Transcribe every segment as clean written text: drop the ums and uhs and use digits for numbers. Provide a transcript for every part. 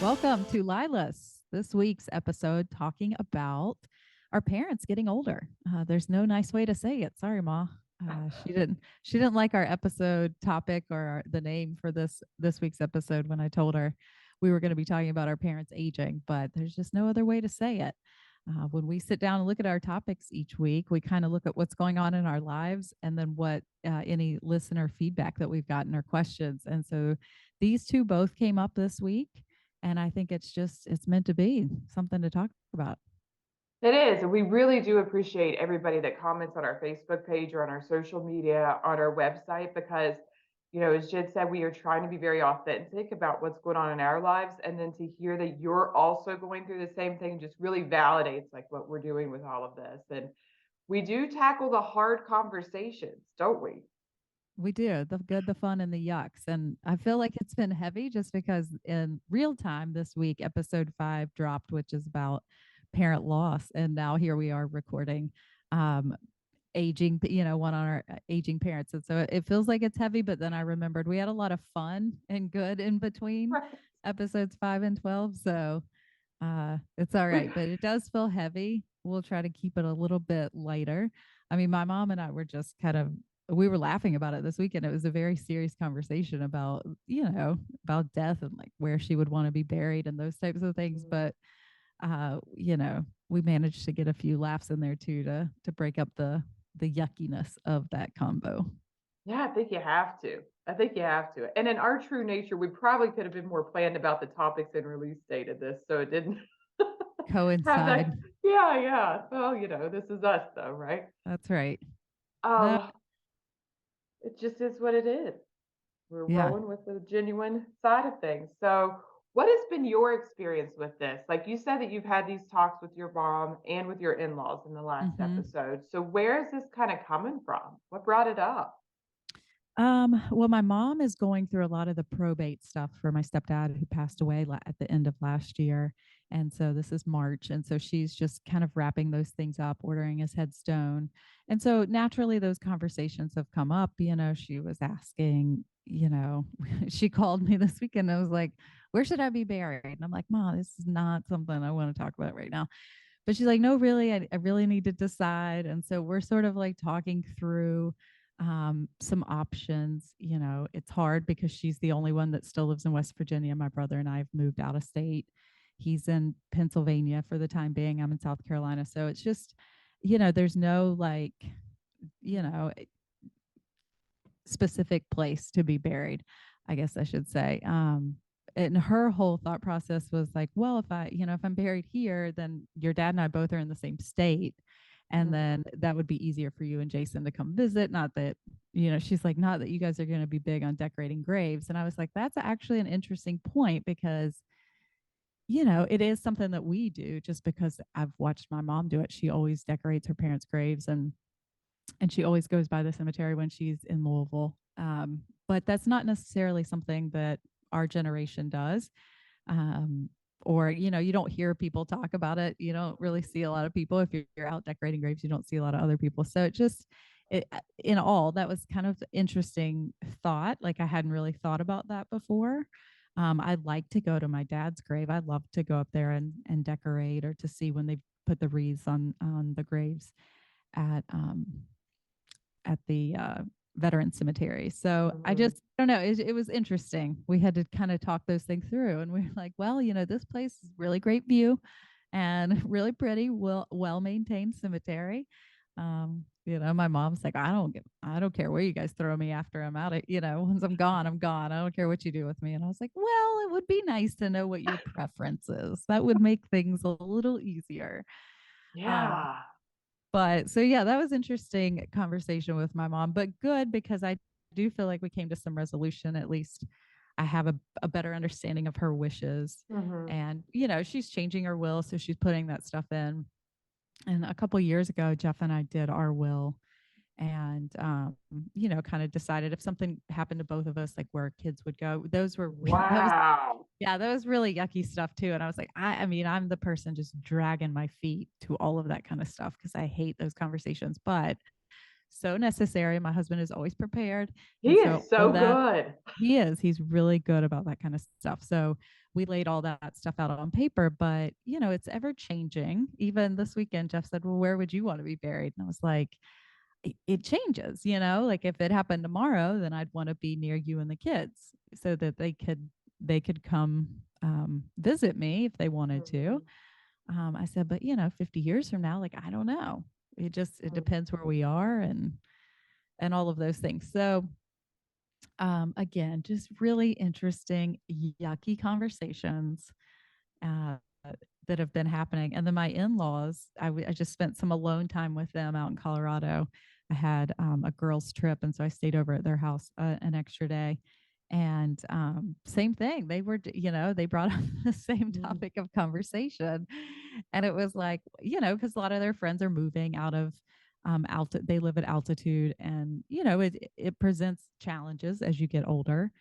Welcome to LYLAS. This week's episode talking about our parents getting older. There's no nice way to say it. Sorry, Ma. She didn't like our episode topic or the name for this week's episode when I told her we were going to be talking about our parents aging, but there's just no other way to say it. When we sit down and look at our topics each week, we kind of look at what's going on in our lives and then what any listener feedback that we've gotten or questions. And so these two both came up this week. And I think it's meant to be something to talk about. It is. And we really do appreciate everybody that comments on our Facebook page or on our social media, on our website, because, as Jed said, we are trying to be very authentic about what's going on in our lives. And then to hear that you're also going through the same thing just really validates like what we're doing with all of this. And we do tackle the hard conversations, don't we? We do the good, the fun, and the yucks. And I feel like it's been heavy just because in real time this week, episode 5 dropped, which is about parent loss. And now here we are recording um, aging, one on our aging parents. And so it feels like it's heavy, but then I remembered we had a lot of fun and good in between Right. episodes 5 and 12. So it's all right, but it does feel heavy. We'll try to keep it a little bit lighter. I mean, my mom and I were just we were laughing about it this weekend. It was a very serious conversation about, about death and like where she would want to be buried and those types of things. But, we managed to get a few laughs in there too to break up the yuckiness of that combo. Yeah, I think you have to. I think you have to. And in our true nature, we probably could have been more planned about the topics and release date of this, so it didn't have Coincide. that. Yeah, yeah. Well, this is us though, right? That's right. No, Um, it just is what it is. We're yeah. rolling with the genuine side of things. So, what has been your experience with this? Like you said that you've had these talks with your mom and with your in-laws in the last Hmm. episode. So, where is this kind of coming from? What brought it up? Well, my mom is going through a lot of the probate stuff for my stepdad who passed away at the end of last year. And so this is March. And so she's just kind of wrapping those things up, ordering his headstone. And so naturally, those conversations have come up. She was asking, she called me this weekend. I was like, where should I be buried? And I'm like, Mom, this is not something I want to talk about right now. But she's like, no, really, I really need to decide. And so we're sort of like talking through some options. It's hard because she's the only one that still lives in West Virginia. My brother and I have moved out of state. He's in Pennsylvania for the time being. I'm in South Carolina. So it's just, there's no like, you know, specific place to be buried, I guess I should say. And her whole thought process was like, well, if I'm buried here, then your dad and I both are in the same state. And then Mhm. that would be easier for you and Jason to come visit. Not that, she's like, not that you guys are going to be big on decorating graves. And I was like, that's actually an interesting point because, it is something that we do just because I've watched my mom do it. She always decorates her parents' graves and she always goes by the cemetery when she's in Louisville. But that's not necessarily something that our generation does. Um, or, you don't hear people talk about it. You don't really see a lot of people. If you're out decorating graves, you don't see a lot of other people. So in all, that was kind of interesting thought. Like I hadn't really thought about that before. I'd like to go to my dad's grave. I'd love to go up there and decorate or to see when they put the wreaths on the graves at at the veteran cemetery. So I Mhm. just I don't know. It was interesting. We had to kind of talk those things through, and we are like, well, this place is really great view, and really pretty, well maintained cemetery. My mom's like, I don't care where you guys throw me after I'm out. Once I'm gone, I'm gone. I don't care what you do with me. And I was like, well, it would be nice to know what your preference is. That would make things a little easier. Um, Yeah. but so yeah, that was interesting conversation with my mom, but good because I do feel like we came to some resolution. At least I have a better understanding of her wishes. Mhm. And, she's changing her will. So she's putting that stuff in. And a couple years ago, Jeff and I did our will and kind of decided if something happened to both of us, like where kids would go. That was Wow. yeah, that was really yucky stuff too. And I was like, I mean, I'm the person just dragging my feet to all of that kind of stuff because I hate those conversations. But so necessary. My husband is always prepared. He And so is all of so that, good. he's really good about that kind of stuff. So we laid all that stuff out on paper, but it's ever changing. Even this weekend, Jeff said, well, where would you want to be buried? And I was like, it changes, like if it happened tomorrow, then I'd want to be near you and the kids so that they could come visit me if they wanted to. Mhm, I said, but 50 years from now, like, I don't know. It mhm, depends where we are and all of those things. So again, just really interesting, yucky conversations uh, that have been happening. And then my in-laws, I just spent some alone time with them out in Colorado. I had a girls' trip, and so I stayed over at their house an extra day. And same thing, they brought up the same mhm, topic of conversation, and it was like, because a lot of their friends are moving out of they live at altitude, and it presents challenges as you get older.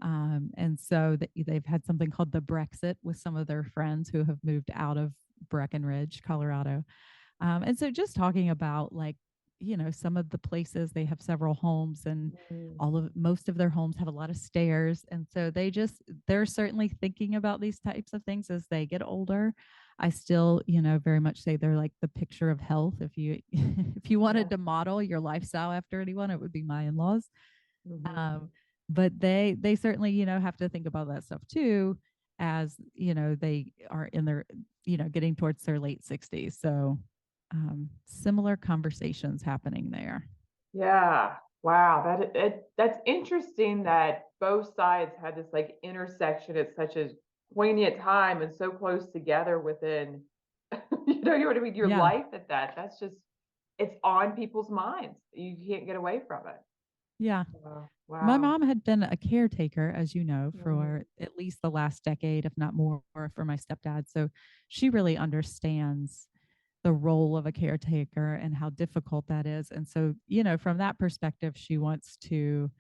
And so they've had something called the Brexit with some of their friends who have moved out of Breckenridge, Colorado. And so just talking about like, some of the places they have several homes, and mhm. most of their homes have a lot of stairs. And so they're certainly thinking about these types of things as they get older. I still, very much say they're like the picture of health. If you if you wanted Yeah. to model your lifestyle after anyone, it would be my in-laws. Mhm. But they certainly, have to think about that stuff too, as they are in their, getting towards their late 60s. So similar conversations happening there. Yeah. Wow. That's interesting that both sides had this like intersection at such a poignant time and so close together within, you know what I mean? Your Yeah. life at that. That's just, it's on people's minds. You can't get away from it. Yeah. My Wow. mom had been a caretaker, as you know, Mhm, for at least the last decade, if not more, for my stepdad. So she really understands the role of a caretaker and how difficult that is. And so, from that perspective, she wants to,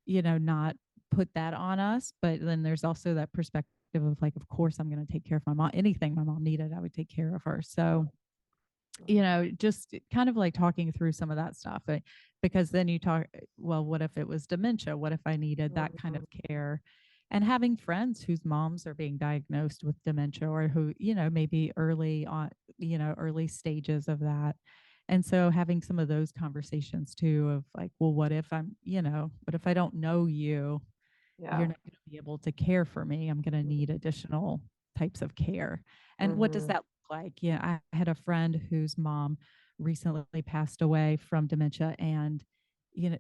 not put that on us. But then there's also that perspective of like, of course, I'm going to take care of my mom. Anything my mom needed, I would take care of her. So, just kind of like talking through some of that stuff. Because then you talk, well, what if it was dementia? What if I needed that kind of mhm. care? And having friends whose moms are being diagnosed with dementia, or who, maybe early on, early stages of that. And so having some of those conversations too of like, well, what if I don't know you? You're Yeah. not going to be able to care for me. I'm going to need additional types of care. And what does Mhm, that look like? Yeah, I had a friend whose mom recently passed away from dementia, and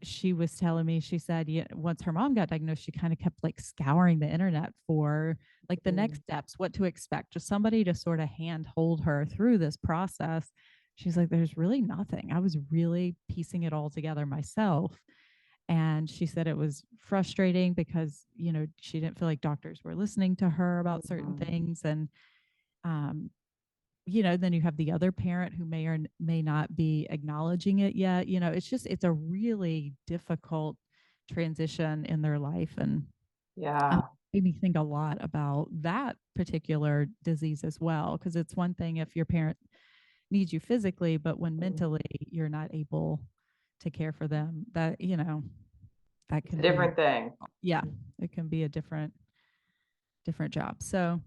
she was telling me, she said, yeah, once her mom got diagnosed, she kind of kept like scouring the internet for like the next mhm. steps, what to expect, just somebody to sort of hand hold her through this process. She's like, there's really nothing. I was really piecing it all together myself. And she said it was frustrating because, she didn't feel like doctors were listening to her about certain Mhm. things. And, um, then you have the other parent who may or may not be acknowledging it yet. It's a really difficult transition in their life. And Yeah. made me think a lot about that particular disease as well. Because it's one thing if your parent needs you physically, but when Mhm. mentally you're not able to care for them, that It's a can be, different thing. yeah, it can be a different job. So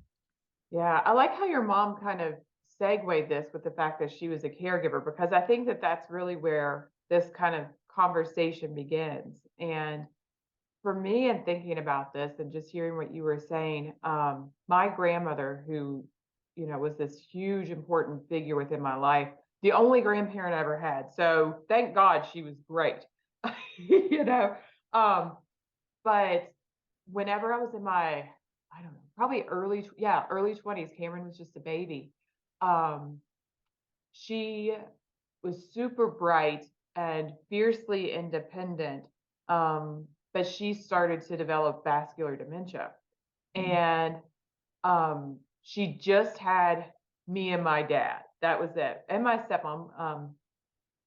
Yeah, I like how your mom kind of segued this with the fact that she was a caregiver, because I think that that's really where this kind of conversation begins. And for me, in thinking about this and just hearing what you were saying, my grandmother, who, was this huge, important figure within my life, the only grandparent I ever had. So thank God she was great, you know. Um, but whenever I was in my, I don't know, probably early 20s, Cameron was just a baby. Um, she was super bright and fiercely independent. But she started to develop vascular dementia. mm, And she just had me and my dad. That was it. And my stepmom,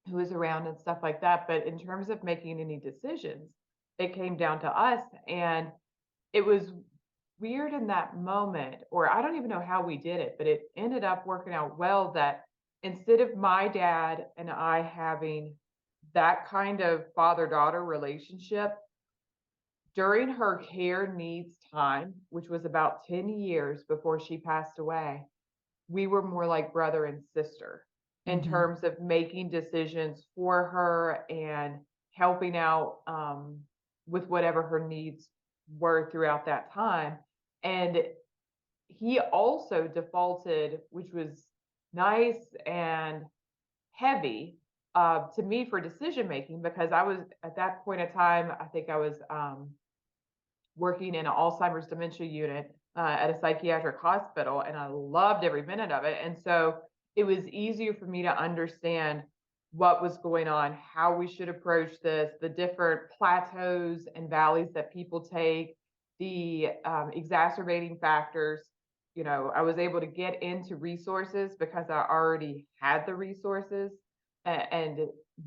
who was around and stuff like that. But in terms of making any decisions, it came down to us. And it was weird in that moment, or I don't even know how we did it, but it ended up working out well that instead of my dad and I having that kind of father-daughter relationship during her care needs time, which was about 10 years before she passed away. We were more like brother and sister in Mm-hmm. terms of making decisions for her and helping out with whatever her needs were throughout that time. And he also defaulted, which was nice and heavy to me for decision making, because I was at that point in time, I think I was working in an Alzheimer's dementia unit at a psychiatric hospital, and I loved every minute of it. And so it was easier for me to understand what was going on, how we should approach this, the different plateaus and valleys that people take, the exacerbating factors. You know, I was able to get into resources because I already had the resources and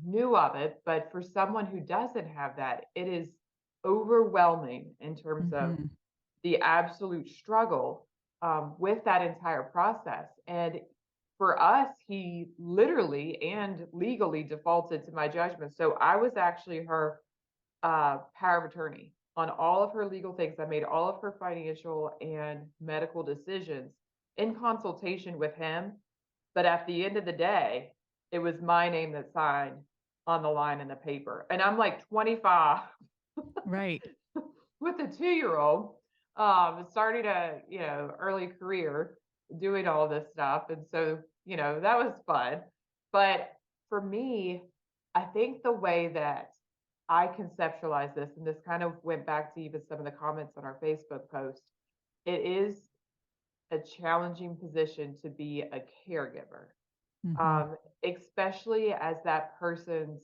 knew of it. But for someone who doesn't have that, it is overwhelming in terms of Mm-hmm. the absolute struggle with that entire process. And for us, he literally and legally defaulted to my judgment. So I was actually her power of attorney on all of her legal things. I made all of her financial and medical decisions in consultation with him. But at the end of the day, it was my name that signed on the line in the paper. And I'm like 25 Right. with a 2-year-old, starting a early career doing all this stuff, and so that was fun. But for me, I think the way that I conceptualize this, and this kind of went back to even some of the comments on our Facebook post, it is a challenging position to be a caregiver, Mm-hmm. um, especially as that person's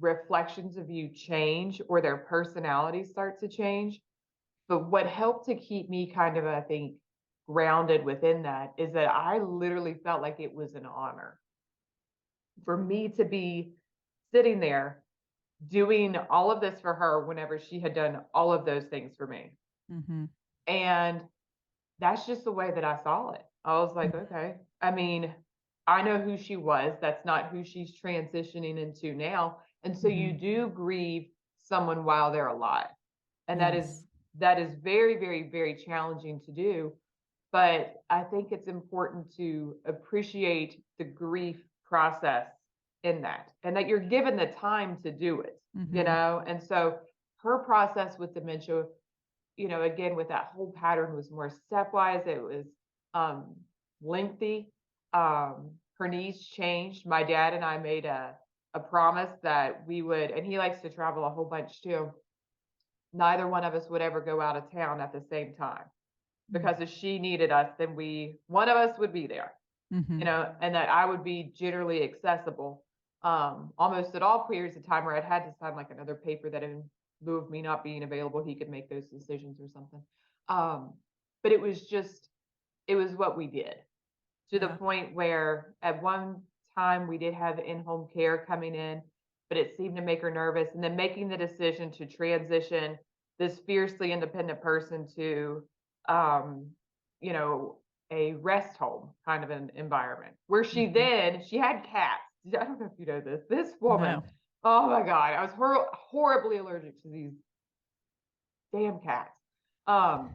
reflections of you change or their personality starts to change. But what helped to keep me kind of, I think, grounded within that is that I literally felt like it was an honor for me to be sitting there doing all of this for her whenever she had done all of those things for me. Mm-hmm. And that's just the way that I saw it. I was like, okay. I mean, I know who she was. That's not who she's transitioning into now. And so Mm-hmm. you do grieve someone while they're alive. And Yes. that is very, very, very challenging to do. But I think it's important to appreciate the grief process in that, and that you're given the time to do it, Mm-hmm. and so her process with dementia, again, with that whole pattern was more stepwise. It was um, lengthy. Her needs changed. My dad and I made a promise that we would, and he likes to travel a whole bunch too. Neither one of us would ever go out of town at the same time, because if she needed us, then one of us would be there, Mm-hmm. and that I would be generally accessible almost at all periods of time where I'd had to sign like another paper that in lieu of me not being available, he could make those decisions or something. But it was what we did, to the Yeah. point where at one time we did have in-home care coming in, but it seemed to make her nervous. And then making the decision to transition this fiercely independent person to, um, you know, a rest home kind of an environment where Mm-hmm. she had cats. I don't know if you know this. This woman, No. oh my God, I was horribly allergic to these damn cats. Um,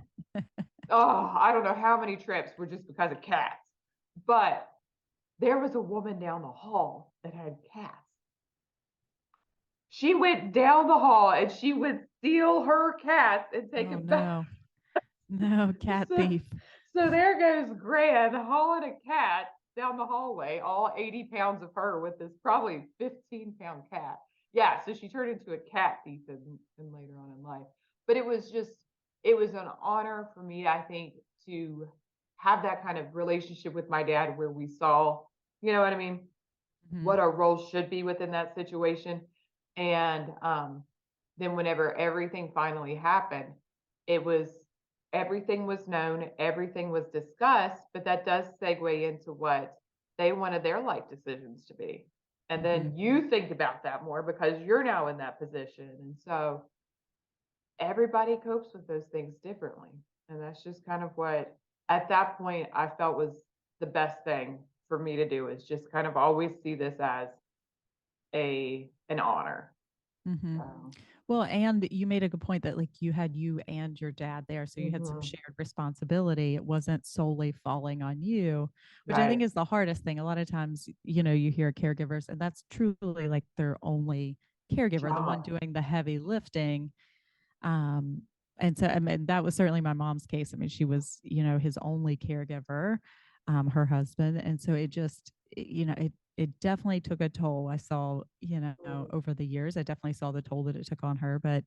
oh, I don't know how many trips were just because of cats. But there was a woman down the hall that had cats. She went down the hall and she would steal her cats and take Oh them back. no. No, cat So, thief. so there goes Gran hauling a cat down the hallway, all 80 pounds of her with this probably 15-pound cat. Yeah, so she turned into a cat thief in later on in life. But it was an honor for me, I think, to have that kind of relationship with my dad where we saw, you know what I mean, Mm-hmm. what our role should be within that situation. And then whenever everything finally happened, it was everything was known, everything was discussed, but that does segue into what they wanted their life decisions to be. And Mm-hmm. then you think about that more because you're now in that position. And so everybody copes with those things differently. And that's just kind of what, at that point, I felt was the best thing for me to do, is just kind of always see this as an honor. Mm-hmm. So, Well, and you made a good point that like you had you and your dad there, so you had some mhm, shared responsibility. It wasn't solely falling on you, which I think right. is the hardest thing. A lot of times, you hear caregivers, and that's truly like their only caregiver, the one Job. doing the heavy lifting. Um, and so, I mean, that was certainly my mom's case. I mean, she was, his only caregiver, her husband. And so it just, it definitely took a toll. I saw, Mhm, over the years, I definitely saw the toll that it took on her. But,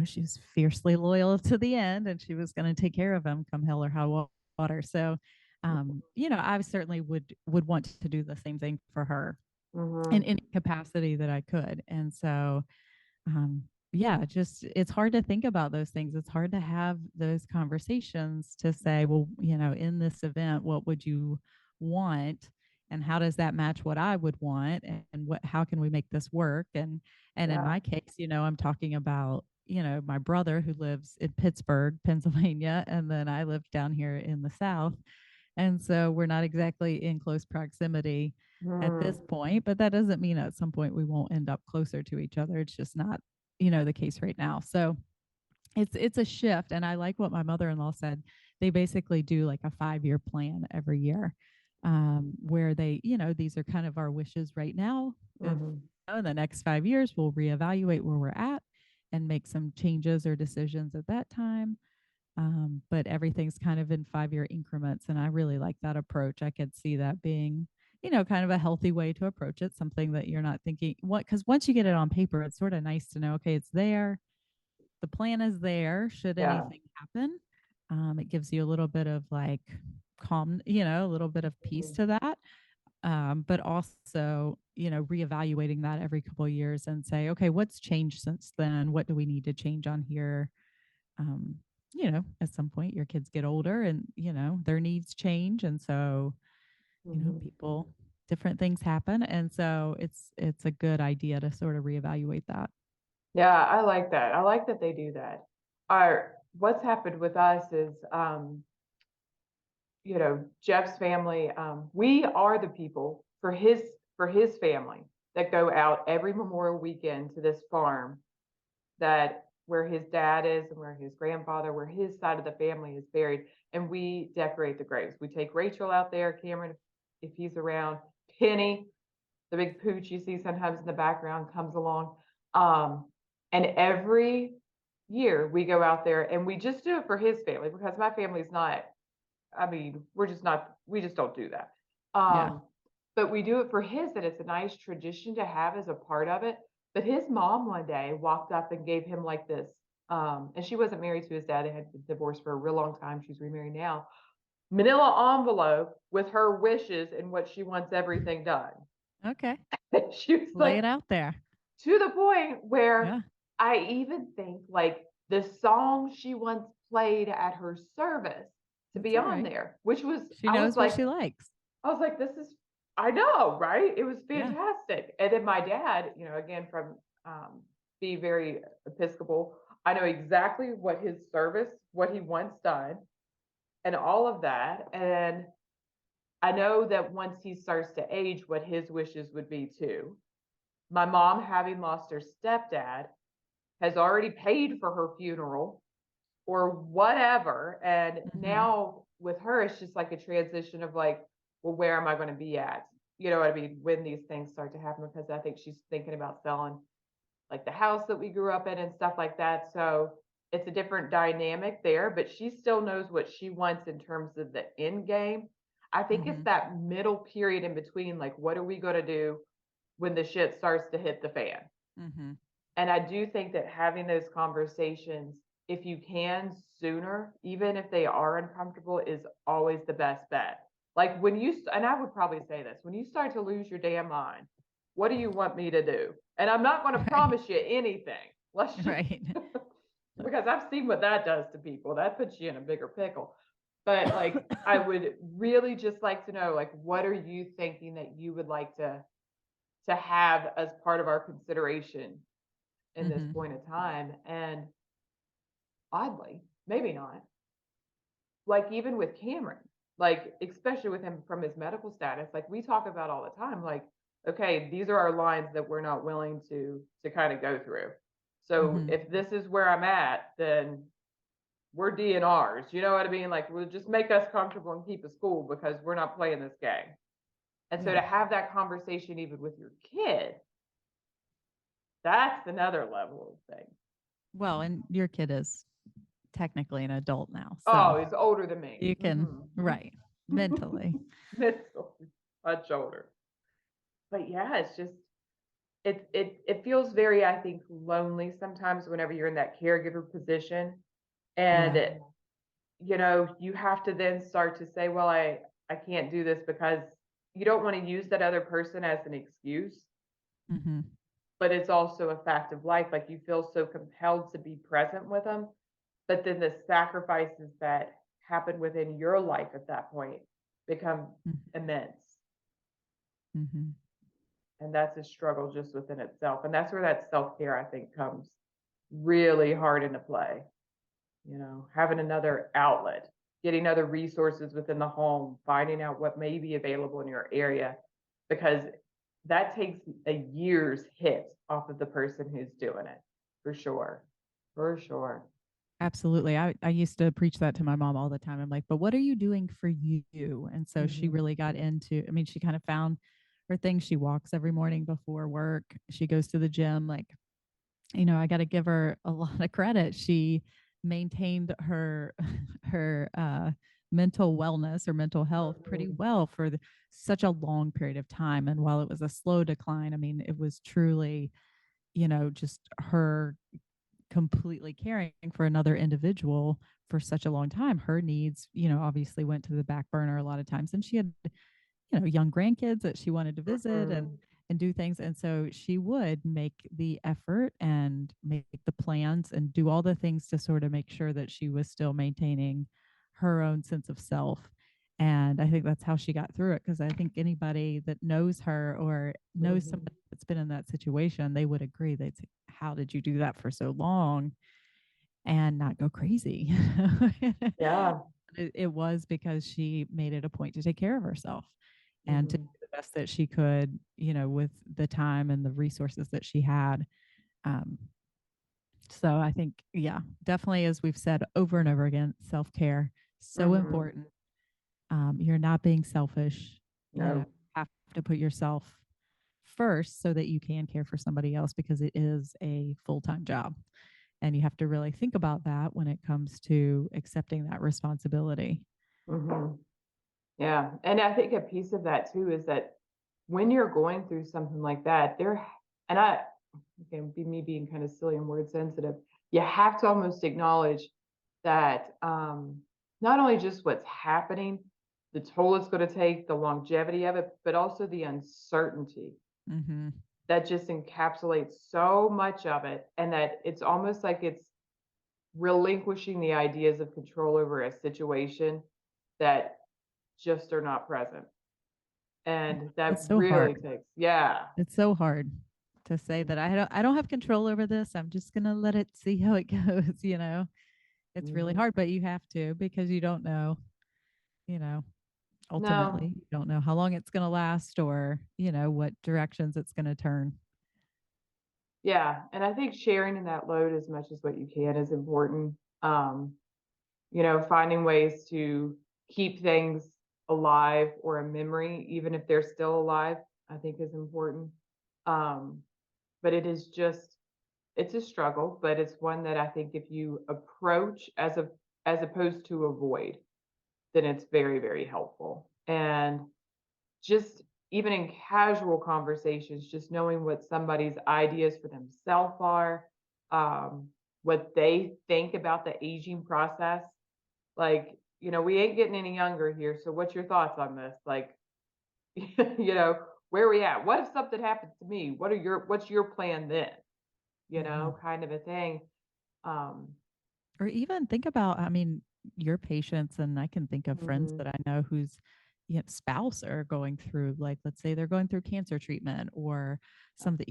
she was fiercely loyal to the end and she was going to take care of him come hell or high water. So, I certainly would want to do the same thing for her in mhm, any capacity that I could. And so, yeah, just it's hard to think about those things. It's hard to have those conversations to say, well, in this event, what would you want? And how does that match what I would want? And how can we make this work? And in yeah. my case, I'm talking about, my brother who lives in Pittsburgh, Pennsylvania, and then I live down here in the South. And so we're not exactly in close proximity at this Mm, point, but that doesn't mean at some point we won't end up closer to each other. It's just not, the case right now. So it's a shift. And I like what my mother-in-law said. They basically do like a 5-year plan every year, where they, these are kind of our wishes right now. If mhm, in the next 5 years, we'll reevaluate where we're at and make some changes or decisions at that time. But everything's kind of in 5-year increments. And I really like that approach. I could see that being, kind of a healthy way to approach it, something that you're not thinking what, because once you get it on paper, it's sort of nice to know, okay, it's there. The plan is there. Should yeah. anything happen, it gives you a little bit of like calm, a little bit of peace Mhm, to that. But also, reevaluating that every couple of years and say, okay, what's changed since then? What do we need to change on here? um, at some point your kids get older and, their needs change. And so, mhm. people, different things happen. And so it's a good idea to sort of reevaluate that. Yeah, I like that. I like that they do that. Our What's happened with us is, Jeff's family, we are the people for his family that go out every Memorial weekend to this farm that where his dad is and where his grandfather, where his side of the family is buried, and we decorate the graves. We take Rachel out there, Cameron, if he's around, Penny, the big pooch you see sometimes in the background comes along. Um, and every year we go out there and we just do it for his family because my family's not, I mean, we're just not, we just don't do that. Yeah. But we do it for his, and it's a nice tradition to have as a part of it. But his mom one day walked up and gave him like this, and she wasn't married to his dad. They had been divorced for a real long time. She's remarried now. Manila envelope with her wishes and what she wants everything done. Okay. She was Lay like, it out there. to the point where Yeah. I even think like the song she once played at her service to That's be all on right. there, which was, She knows what she likes. I was like, this is, I know, right? It was Yeah. fantastic. And then my dad, again, from being very Episcopal, I know exactly what his service, what he wants done, and all of that. And I know that once he starts to age, what his wishes would be too. My mom, having lost her stepdad, has already paid for her funeral or whatever. And Mm-hmm. now with her, it's just like a transition of like, well, where am I going to be at? You know what I mean? When these things start to happen, because I think she's thinking about selling like the house that we grew up in and stuff like that. So it's a different dynamic there, but she still knows what she wants in terms of the end game. I think it's Mm-hmm. that middle period in between, like, what are we going to do when the shit starts to hit the fan? Mm-hmm. And I do think that having those conversations, if you can sooner, even if they are uncomfortable, is always the best bet. Like when and I would probably say this, when you start to lose your damn mind, what do you want me to do? And I'm not going to Right. promise you anything. Let's just, Right. because I've seen what that does to people. That puts you in a bigger pickle. But like, I would really just like to know, like, what are you thinking that you would like to have as part of our consideration in this Mm-hmm. point of time? And oddly, maybe not, like even with Cameron, like especially with him from his medical status, like we talk about all the time, like okay, these are our lines that we're not willing to kind of go through. So Mhm. if this is where I'm at, then we're DNRs. You know what I mean? Like, we'll just make us comfortable and keep us cool because we're not playing this game. And so Yeah. to have that conversation even with your kid, that's another level of thing. Well, and your kid is technically an adult now, Oh, so he's older than me. you can right, mentally. Much older. But yeah, it's just it feels very, I think, lonely sometimes whenever you're in that caregiver position. And Yeah. you have to then start to say, well, I can't do this because you don't want to use that other person as an excuse, Mhm. but it's also a fact of life. Like, you feel so compelled to be present with them, but then the sacrifices that happen within your life at that point become Mhm. immense. Mhm. And that's a struggle just within itself. And that's where that self-care, I think, comes really hard into play. Having another outlet, getting other resources within the home, finding out what may be available in your area, because that takes a year's hit off of the person who's doing it, for sure. For sure. Absolutely. I used to preach that to my mom all the time. I'm like, but what are you doing for you? And so she Hmm. really got into, I mean, she kind of found her thing. She walks every morning before work. She goes to the gym. Like, I got to give her a lot of credit. She maintained her her mental wellness or mental health pretty Hmm. well for such a long period of time. And while it was a slow decline, I mean, it was truly, just her completely caring for another individual for such a long time. Her needs, obviously went to the back burner a lot of times. And she had, young grandkids that she wanted to visit Hmm. and do things. And so she would make the effort and make the plans and do all the things to sort of make sure that she was still maintaining her own sense of self. And I think that's how she got through it. Because I think anybody that knows her or knows Hmm. somebody that's been in that situation, they would agree. They'd say, how did you do that for so long and not go crazy? Yeah. It was because she made it a point to take care of herself and to do Hmm. the best that she could, with the time and the resources that she had. Um, so I think, yeah, definitely, as we've said over and over again, self care, so Hmm. important. You're not being selfish. You No. have to put yourself first so that you can care for somebody else because it is a full time job. And you have to really think about that when it comes to accepting that responsibility. Hmm. Yeah. And I think a piece of that too is that when you're going through something like that, and I, again, be me being kind of silly and word sensitive, you have to almost acknowledge that not only just what's happening, the toll it's going to take, the longevity of it, but also the uncertainty Mm-hmm. that just encapsulates so much of it. And that it's almost like it's relinquishing the ideas of control over a situation that just are not present. And that It's so really hard. takes, yeah. It's so hard to say that I don't have control over this. I'm just gonna let it see how it goes. It's really Mhm. hard, but you have to because you don't know, you know, ultimately No, you don't know how long it's gonna last or, what directions it's gonna turn. yeah, and I think sharing in that load as much as what you can is important. Um, finding ways to keep things alive or a memory, even if they're still alive, I think is important. Um, but it's a struggle, but it's one that I think if you approach as opposed to avoid, then it's very, very helpful. And just even in casual conversations, just knowing what somebody's ideas for themselves are, um, what they think about the aging process. Like, we ain't getting any younger here. So what's your thoughts on this? Like, where are we at? What if something happens to me? What's your plan then? Hmm. Kind of a thing. Um, Or even think about, I mean, your patients, and I can think of friends mhm. that I know whose spouse are going through, like, let's say they're going through cancer treatment or something,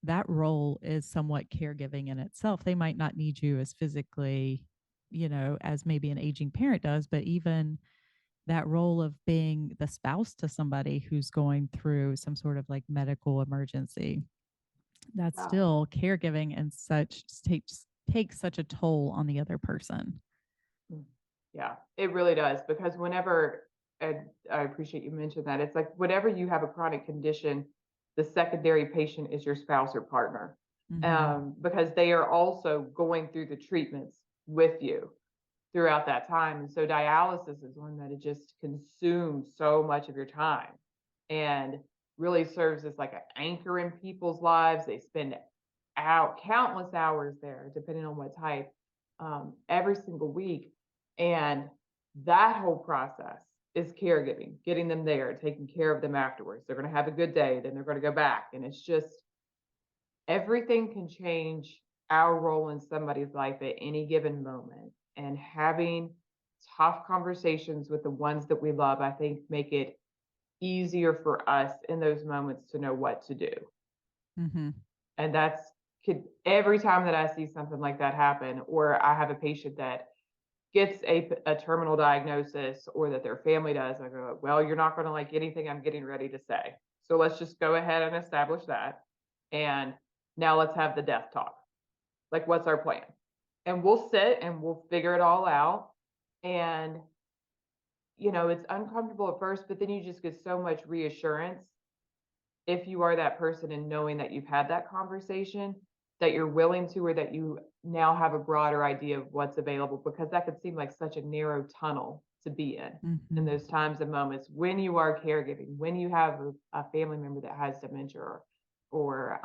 that role is somewhat caregiving in itself. They might not need you as physically, as maybe an aging parent does, but even that role of being the spouse to somebody who's going through some sort of like medical emergency. That's Yeah. still caregiving and such takes such a toll on the other person. Mm. Yeah, it really does because whenever, and I appreciate you mentioned that, it's like whenever you have a chronic condition, the secondary patient is your spouse or partner, Mm-hmm. because they are also going through the treatments with you throughout that time. And so dialysis is one that it just consumes so much of your time and really serves as like an anchor in people's lives. They spend out countless hours there, depending on what type, every single week. And that whole process is caregiving, getting them there, taking care of them afterwards. They're going to have a good day, then they're going to go back. And it's just everything can change our role in somebody's life at any given moment. And having tough conversations with the ones that we love, I think, make it easier for us in those moments to know what to do. Mm-hmm. And that's could every time that I see something like that happen, or I have a patient that gets a terminal diagnosis or that their family does, I go, well, you're not going to like anything I'm getting ready to say. So let's just go ahead and establish that. And now let's have the death talk. Like, what's our plan? And we'll sit and we'll figure it all out. And, it's uncomfortable at first, but then you just get so much reassurance if you are that person and knowing that you've had that conversation, that you're willing to, or that you now have a broader idea of what's available, because that could seem like such a narrow tunnel to be in Mm-hmm. those times and moments when you are caregiving, when you have a family member that has dementia or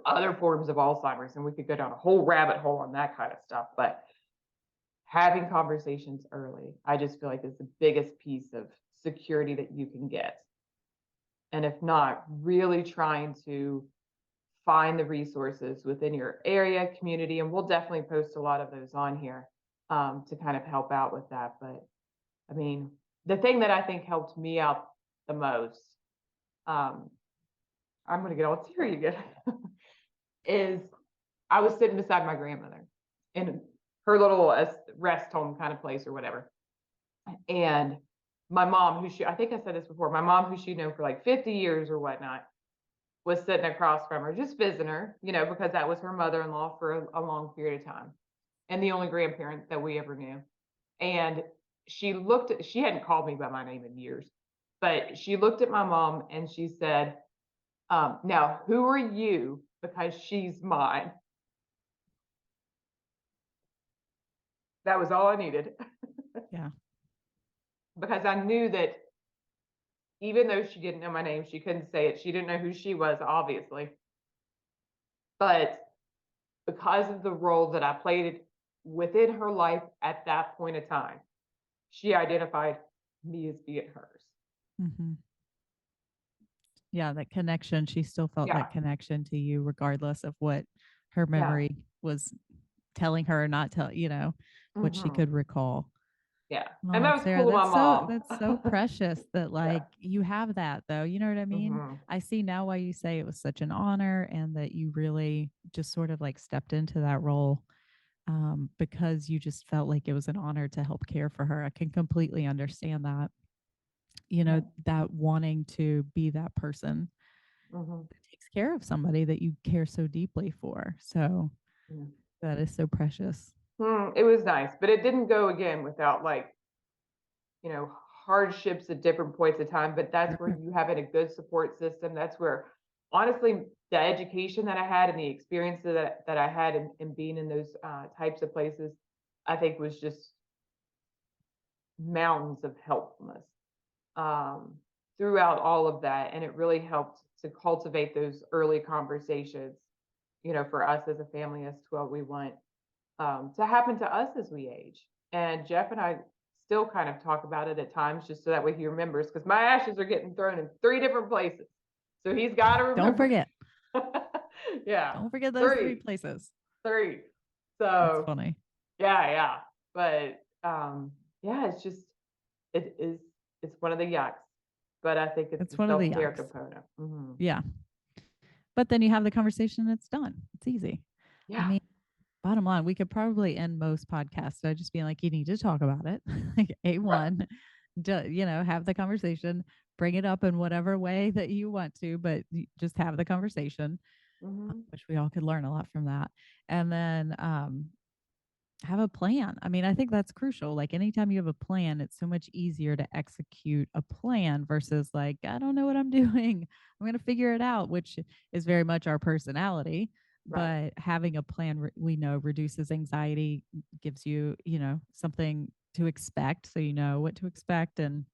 other forms of Alzheimer's. And we could go down a whole rabbit hole on that kind of stuff. But having conversations early, I just feel like is the biggest piece of security that you can get. And if not, really trying to find the resources within your area, community, and we'll definitely post a lot of those on here to kind of help out with that. But I mean, the thing that I think helped me out the most, um, I'm going to get all teary again, is I was sitting beside my grandmother in her little rest home kind of place or whatever. And my mom, I think I said this before, my mom, who she'd known for like 50 years or whatnot, was sitting across from her, just visiting her, because that was her mother-in-law for a long period of time and the only grandparent that we ever knew. And she hadn't called me by my name in years, but she looked at my mom and she said, now, who are you? Because she's mine. That was all I needed. Yeah. Because I knew that even though she didn't know my name, she couldn't say it. She didn't know who she was, obviously. But because of the role that I played within her life at that point of time, she identified me as being hers. Mm-hmm. Yeah, that connection. She still felt Yeah. that connection to you, regardless of what her Yeah. memory was telling her or not what she Hmm. could recall. Yeah. And Oh, that was Sarah, cool of my mom. that's so precious that Yeah. like you have that though. You know what I mean? Hmm. I see now why you say it was such an honor and that you really just sort of like stepped into that role because you just felt like it was an honor to help care for her. I can completely understand that. Yeah. That wanting to be that person Hmm. that takes care of somebody that you care so deeply for. So Yeah. that is so precious. It was nice, but it didn't go again without like, you know, hardships at different points of time. But that's where Sure. you having a good support system. That's where, honestly, the education that I had and the experience that I had in being in those types of places, I think was just mountains of helpfulness um, throughout all of that. And it really helped to cultivate those early conversations, for us as a family as to what we want to happen to us as we age. And Jeff and I still kind of talk about it at times just so that way he remembers, because my ashes are getting thrown in 3 different places. So he's got to Don't remember. forget. Yeah. Don't forget those three Three, places. three. That's So funny. yeah, yeah. But yeah, it's one of the yucks. But I think it's the It's one of the self-care yucks. component. Hmm. Yeah. But then you have the conversation and it's done. It's easy. I Yeah. mean, bottom line, we could probably end most podcasts by just being like, you need to talk about it. Like Right. A1, have the conversation, bring it up in whatever way that you want to, but just have the conversation, Mhm. which we all could learn a lot from that. And then have a plan. I mean, I think that's crucial. Like anytime you have a plan, it's so much easier to execute a plan versus like, I don't know what I'm doing. I'm going to figure it out, which is very much our personality. Right. But having a plan, we know reduces anxiety, gives you, something to expect. So you know what to expect and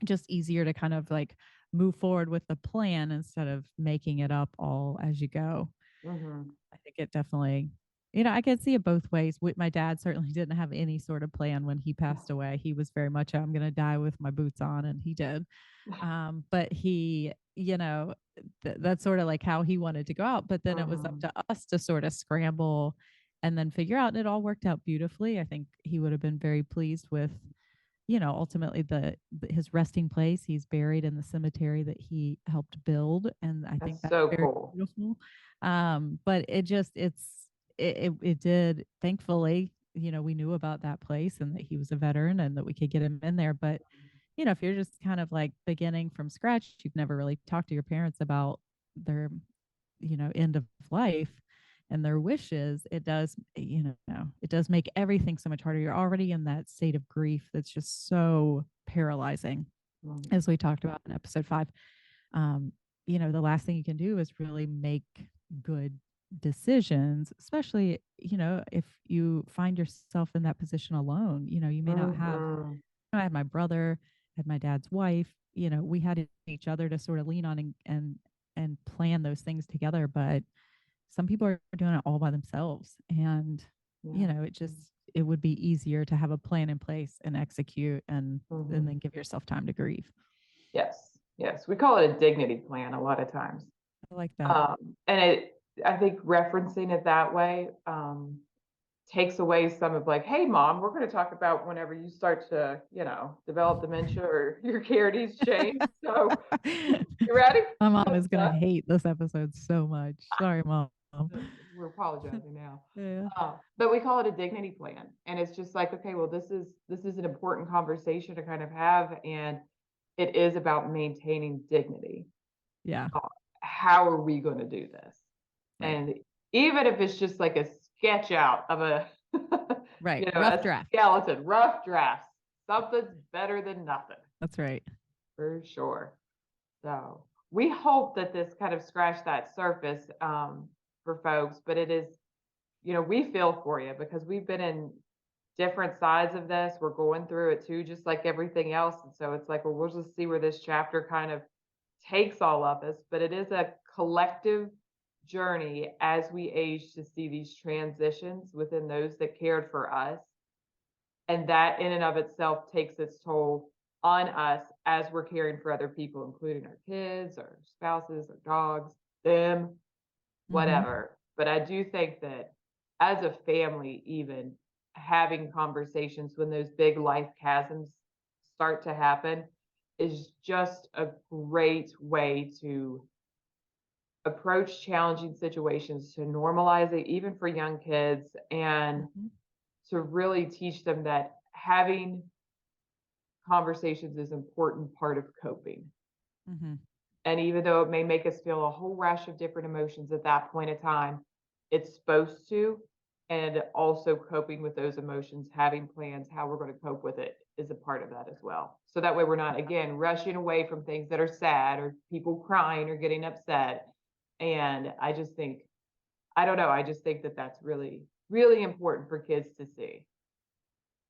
just easier to kind of like move forward with the plan instead of making it up all as you go. Mhm. I think it definitely, I could see it both ways. My dad certainly didn't have any sort of plan when he passed away. He was very much, I'm going to die with my boots on, and he did. But he, that's sort of like how he wanted to go out. But then it was up Mhm. to us to sort of scramble and then figure out, and it all worked out beautifully. I think he would have been very pleased with, ultimately his resting place. He's buried in the cemetery that he helped build, and I think That's that's so very cool. beautiful. But it did, thankfully, we knew about that place and that he was a veteran and that we could get him in there. But if you're just kind of like beginning from scratch, you've never really talked to your parents about their, end of life and their wishes, it does make everything so much harder. You're already in that state of grief that's just so paralyzing, Mhm. as we talked about in episode 5. um, the last thing you can do is really make good decisions, especially, if you find yourself in that position alone. You may not have, Mhm. I had my brother, had my dad's wife, we had each other to sort of lean on and plan those things together. But some people are doing it all by themselves. And, Yeah. it would be easier to have a plan in place and execute and Mhm. then give yourself time to grieve. Yes. Yes. We call it a dignity plan a lot of times. I like that. And I think referencing it that way, takes away some of like, hey, mom, we're going to talk about whenever you start to, develop dementia or your care needs change. So, you ready? My mom Good is going to stuff. hate this episode so much. Sorry, mom. We're apologizing now. Yeah. But we call it a dignity plan, and it's just like, okay, well, this is an important conversation to kind of have, and it is about maintaining dignity. Yeah. Uh, how are we going to do this? Right. And even if it's just like a sketch out of a, Right. Rough a draft. skeleton, rough drafts, something's better than nothing That's right. for sure. So we hope that this kind of scratched that surface, for folks, but it is, we feel for you because we've been in different sides of this. We're going through it too, just like everything else. And so it's like, well, we'll just see where this chapter kind of takes all of us, but it is a collective journey as we age to see these transitions within those that cared for us. And that in and of itself takes its toll on us as we're caring for other people, including our kids, our spouses, our dogs, them, Mm-hmm. whatever. But I do think that as a family, even having conversations when those big life chasms start to happen is just a great way to approach challenging situations, to normalize it, even for young kids, and Mm-hmm. to really teach them that having conversations is an important part of coping. Mm-hmm. And even though it may make us feel a whole rush of different emotions at that point in time, it's supposed to. And also coping with those emotions, having plans, how we're going to cope with it is a part of that as well. So that way we're not, again, rushing away from things that are sad or people crying or getting upset. And I just think, I don't know, I just think that that's really, really important for kids to see.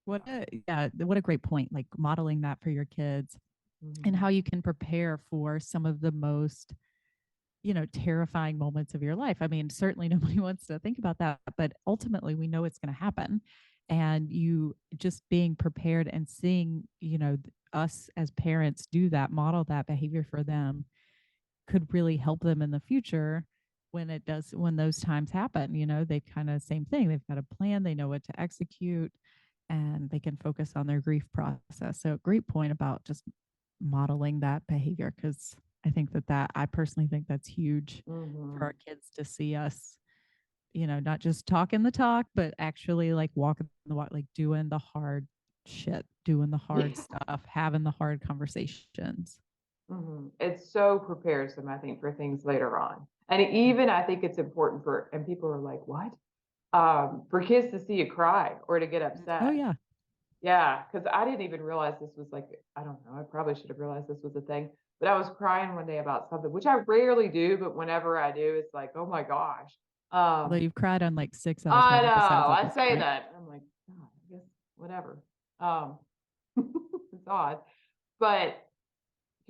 What a great point. Like modeling that for your kids and Mhm. how you can prepare for some of the most, terrifying moments of your life. I mean, certainly nobody wants to think about that, but ultimately we know it's going to happen. And you just being prepared and seeing, us as parents do that, model that behavior for them could really help them in the future when those times happen. They kind of same thing. They've got a plan, they know what to execute, and they can focus on their grief process. So great point about just modeling that behavior, because I think that I personally think that's huge for our Mhm. kids to see us, not just talking the talk, but actually like walking the walk, like doing the hard shit, doing the hard stuff, having the hard conversations. It so prepares them, I think, for things later on. And even I think it's important for, and people are like, what? For kids to see you cry or to get Oh, upset. yeah. Yeah, because I didn't even realize this was like, I don't know, I probably should have realized this was a thing. But I was crying one day about something, which I rarely do, but whenever I do, it's like, oh my gosh. Although you've cried on like 6 out of I 10 know, episodes at I this say point. that. I'm like, oh, I guess whatever. Um, it's odd. But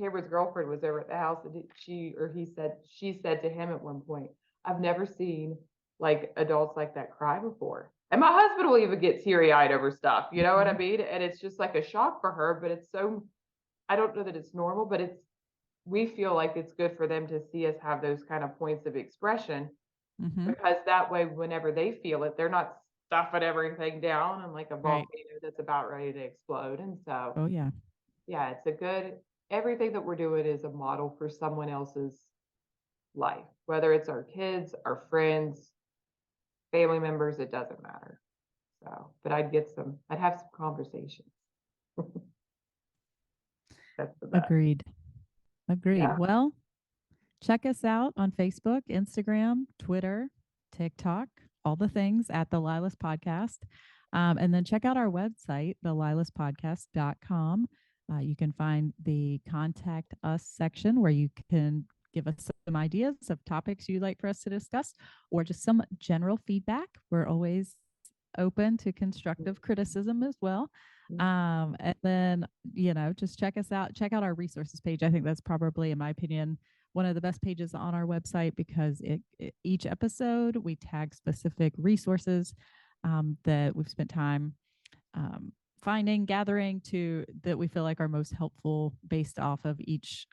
Cameron's girlfriend was over at the house, and she said to him at one point, "I've never seen like adults like that cry before." And my husband will even get teary eyed over stuff. You know what I Mhm. mean? And it's just like a shock for her. But it's so, I don't know that it's normal, but we feel like it's good for them to see us have those kind of points of expression, Mhm. because that way, whenever they feel it, they're not stuffing everything down and like a Right. volcano that's about ready to explode. And so, Oh, yeah. yeah, it's a good, everything that we're doing is a model for someone else's life, whether it's our kids, our friends, family members, it doesn't matter. So, but I'd have some conversations. That's the best. Agreed. Agreed. Yeah. Well, check us out on Facebook, Instagram, Twitter, TikTok, all the things at the LYLAS Podcast. And then check out our website, thelylaspodcast.com. You can find the contact us section where you can give us some ideas of topics you'd like for us to discuss or just some general feedback. We're always open to constructive criticism as well. And then, just check us out, check out our resources page. I think that's probably, in my opinion, one of the best pages on our website because each episode we tag specific resources that we've spent time finding, gathering to that we feel like are most helpful based off of each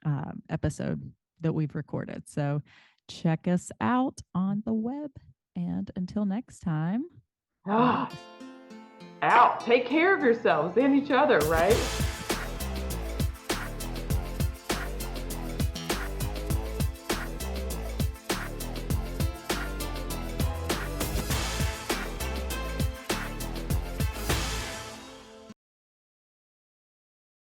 episode that we've recorded. So check us out on the web. And until next time, Out. Take care of yourselves and each other, right?